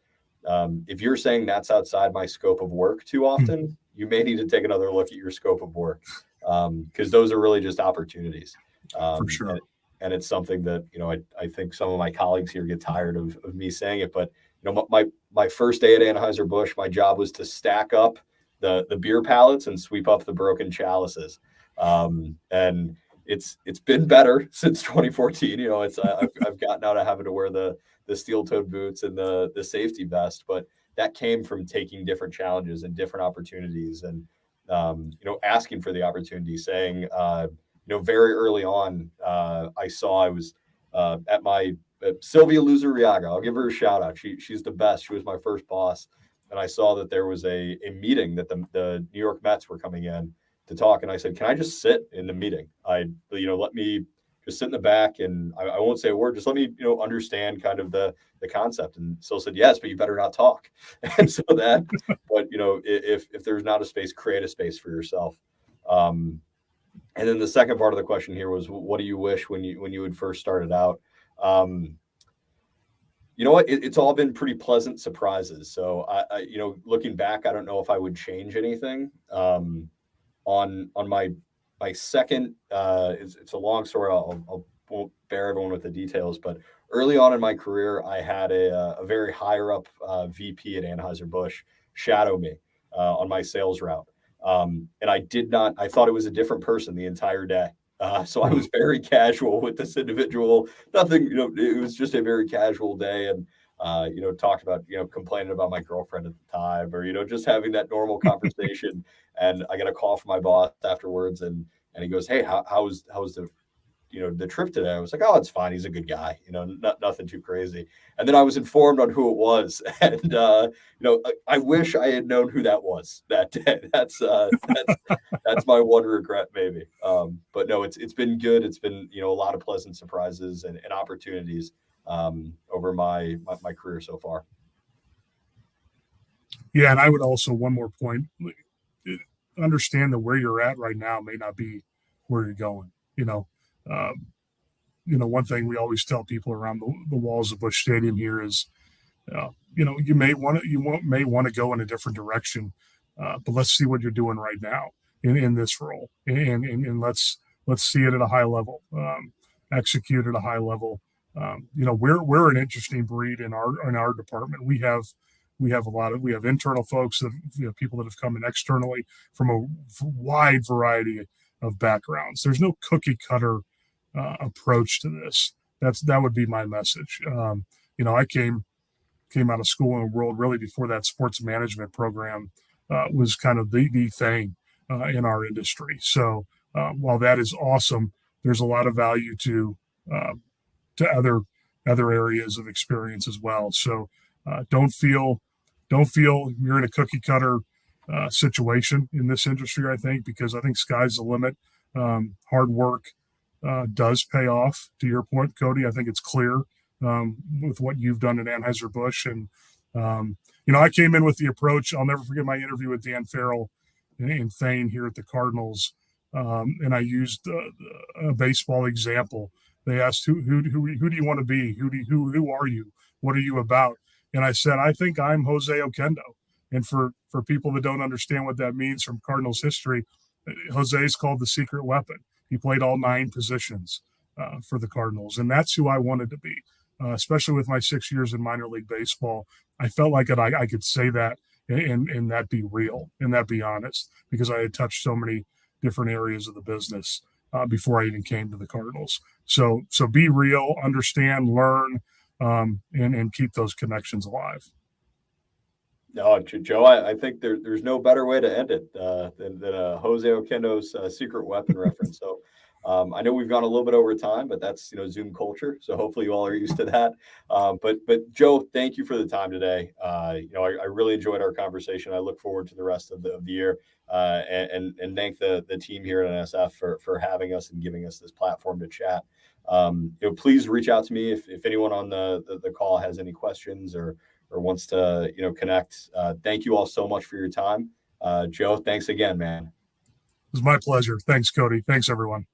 if you're saying that's outside my scope of work too often, you may need to take another look at your scope of work because those are really just opportunities. For sure. And it's something that, I think some of my colleagues here get tired of me saying it, but, my first day at Anheuser-Busch, my job was to stack up the beer pallets and sweep up the broken chalices. And it's been better since 2014. I've gotten out of having to wear the steel-toed boots and the safety vest, but that came from taking different challenges and different opportunities and, asking for the opportunity, saying, very early on, I was at my Sylvia Luzuriaga. I'll give her a shout out. She's the best. She was my first boss. And I saw that there was a meeting that the New York Mets were coming in to talk. And I said, can I just sit in the meeting? Let me just sit in the back and I won't say a word. Just let me, understand kind of the concept. And Syl said, yes, but you better not talk. And so but if there's not a space, create a space for yourself. And then the second part of the question here was, what do you wish when you had first started out? You know what? It's all been pretty pleasant surprises. So I looking back, I don't know if I would change anything. On my second, it's a long story. I won't bear everyone with the details, but early on in my career, I had a very higher up VP at Anheuser-Busch shadow me on my sales route. And I thought it was a different person the entire day. So I was very casual with this individual. Nothing, it was just a very casual day. And, talked about, complaining about my girlfriend at the time or, just having that normal conversation. And I got a call from my boss afterwards and he goes, hey, how's the, the trip today. I was like, oh, it's fine. He's a good guy, nothing too crazy. And then I was informed on who it was. And, I wish I had known who that was that day. That's my one regret maybe. But no, it's been good. It's been, a lot of pleasant surprises and opportunities over my career so far. Yeah, and I would also, one more point, understand that where you're at right now may not be where you're going. One thing we always tell people around the walls of Busch Stadium here is, you may want to go in a different direction, but let's see what you're doing right now in this role, and let's see it at a high level, execute at a high level. We're an interesting breed in our department. We have internal folks that people that have come in externally from a wide variety of backgrounds. There's no cookie cutter approach to this. That would be my message. I came out of school in a world really before that sports management program was kind of the thing in our industry. So while that is awesome, there's a lot of value to other areas of experience as well. So don't feel you're in a cookie cutter situation in this industry. I think because I think sky's the limit. Hard work does pay off. To your point, Kody, I think it's clear with what you've done at Anheuser-Busch. And, I came in with the approach. I'll never forget my interview with Dan Farrell and Thane here at the Cardinals. And I used a baseball example. They asked, who do you want to be? Who are you? What are you about? And I said, I think I'm Jose Oquendo. And for people that don't understand what that means from Cardinals history, Jose is called the secret weapon. He played all 9 positions for the Cardinals. And that's who I wanted to be, especially with my 6 years in minor league baseball. I felt like I could say that and that be real and that be honest, because I had touched so many different areas of the business before I even came to the Cardinals. So be real, understand, learn, and keep those connections alive. No, Joe, I think there's no better way to end it than Jose Oquendo's secret weapon reference. So I know we've gone a little bit over time, but that's Zoom culture. So hopefully you all are used to that. But Joe, thank you for the time today. I really enjoyed our conversation. I look forward to the rest of the year, and thank the team here at NSF for having us and giving us this platform to chat. Please reach out to me if anyone on the call has any questions or wants to connect. Thank you all so much for your time. Joe, thanks again, man. It was my pleasure. Thanks, Kody. Thanks, everyone.